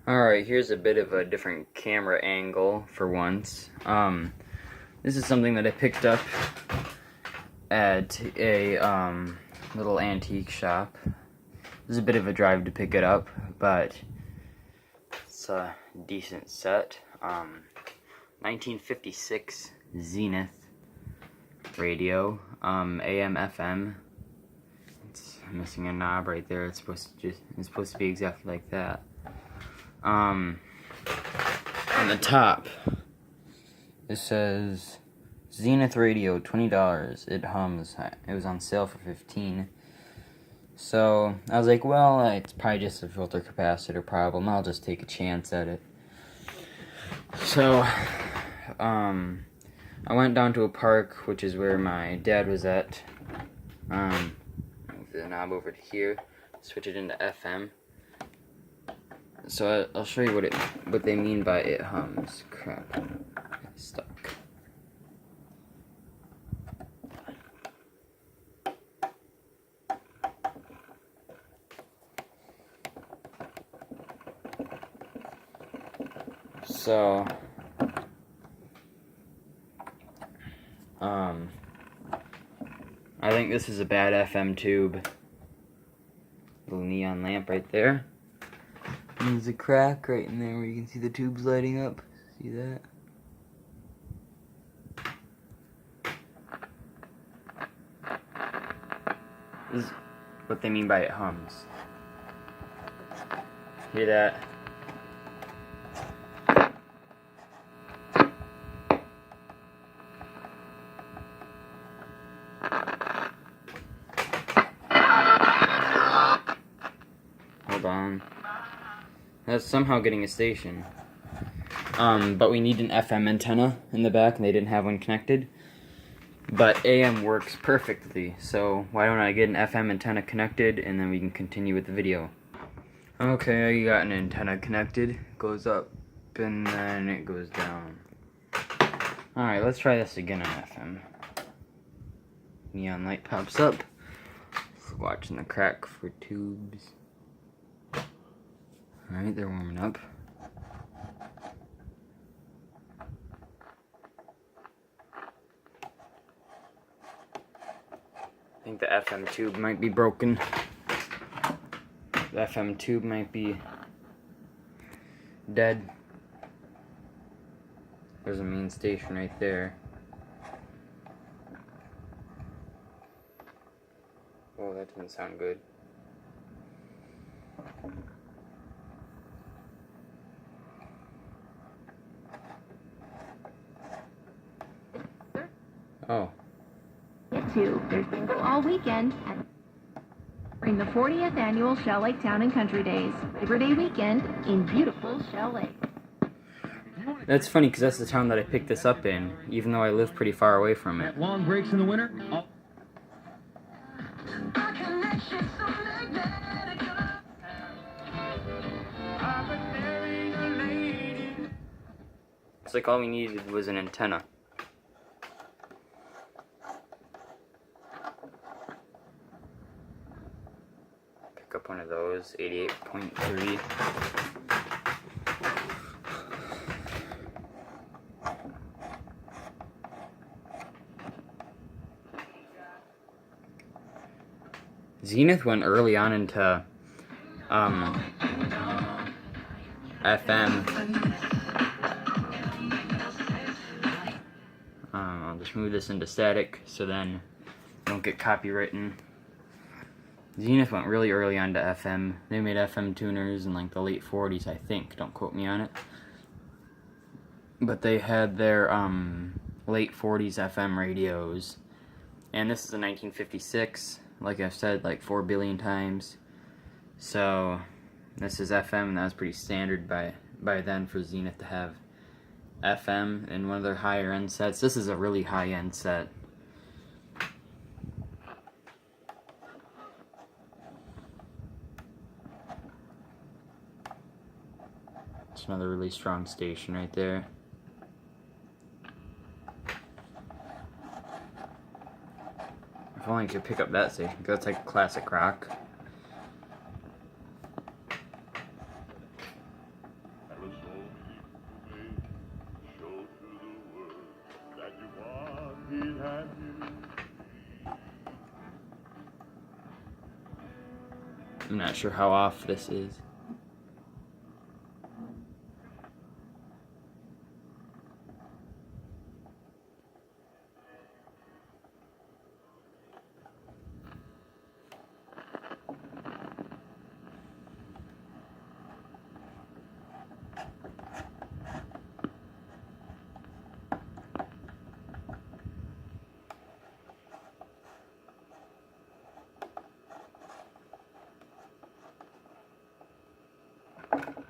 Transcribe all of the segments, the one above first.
Alright, here's a bit of a different camera angle for once. This is something that I picked up at a little antique shop. This is a bit of a drive to pick it up, but it's a decent set. 1956 Zenith radio, AM FM. It's missing a knob right there. It's supposed to be exactly like that. On the top, it says Zenith radio, $20. It hums. It was on sale for $15. So I was like, well, it's probably just a filter capacitor problem. I'll just take a chance at it. So I went down to a park, which is where my dad was at. Move the knob over to here, switch it into FM. So I'll show you what they mean by it hums. Crap, it's stuck. So I think this is a bad FM tube. Little neon lamp right there. And there's a crack right in there where you can see the tubes lighting up. See that? This is what they mean by it hums. Hear that? Hold on. That's somehow getting a station. But we need an FM antenna in the back, and they didn't have one connected. But AM works perfectly, so why don't I get an FM antenna connected, and then we can continue with the video. Okay, I got an antenna connected. It goes up, and then it goes down. Alright, let's try this again on FM. Neon light pops up. Watching the crack for tubes. Alright, they're warming up. I think the FM tube might be broken. The FM tube might be dead. There's a main station right there. Oh, that didn't sound good. Oh. There's bingo all weekend during the 40th annual Shell Lake Town and Country Days, Labor Day weekend in beautiful Shell Lake. That's funny because that's the town that I picked this up in, even though I live pretty far away from it. Long breaks in the winter. It's like all we needed was an antenna. Pick up one of those, 88.3. Zenith went early on into FM. I'll just move this into static so then I don't get copywritten. Zenith went really early on to FM. They made FM tuners in like the late 40s, I think. Don't quote me on it. But they had their late 40s FM radios. And this is a 1956. Like I've said like 4 billion times. So this is FM, and that was pretty standard by then for Zenith to have FM in one of their higher end sets. This is a really high end set. It's another really strong station right there. If only I could pick up that station, because that's like classic rock. I'm not sure how off this is.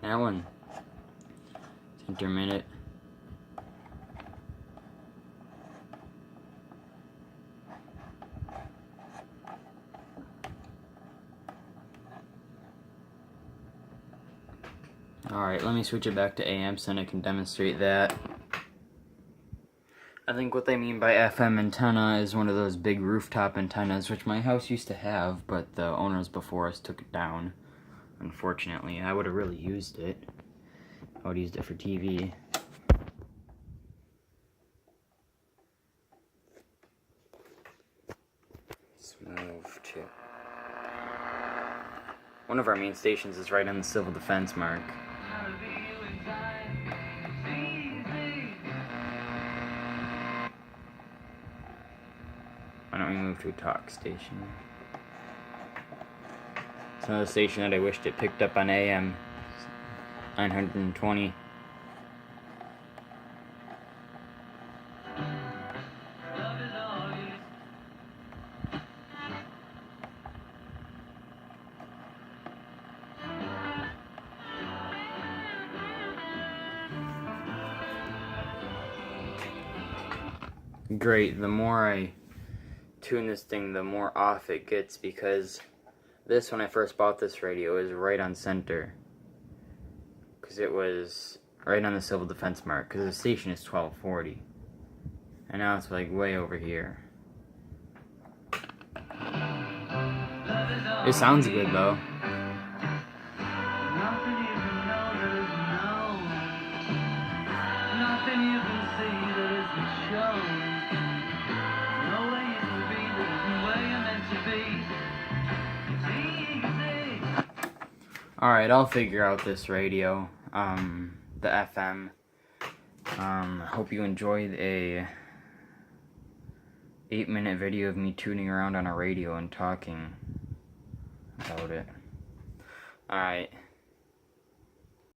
That one. It's intermittent. Alright, let me switch it back to AM so I can demonstrate that. I think what they mean by FM antenna is one of those big rooftop antennas, which my house used to have, but the owners before us took it down. Unfortunately, I would have really used it. I would have used it for TV. Let's move to... One of our main stations is right on the civil defense mark. Why don't we move to a talk station? It's another station that I wished it picked up on AM 920. Great, the more I tune this thing, the more off it gets, because this, when I first bought this radio, is right on center. Because it was right on the civil defense mark, because the station is 1240. And now it's like way over here. It sounds good though. Alright, I'll figure out this radio, the FM. Hope you enjoyed a 8-minute video of me tuning around on a radio and talking about it. Alright.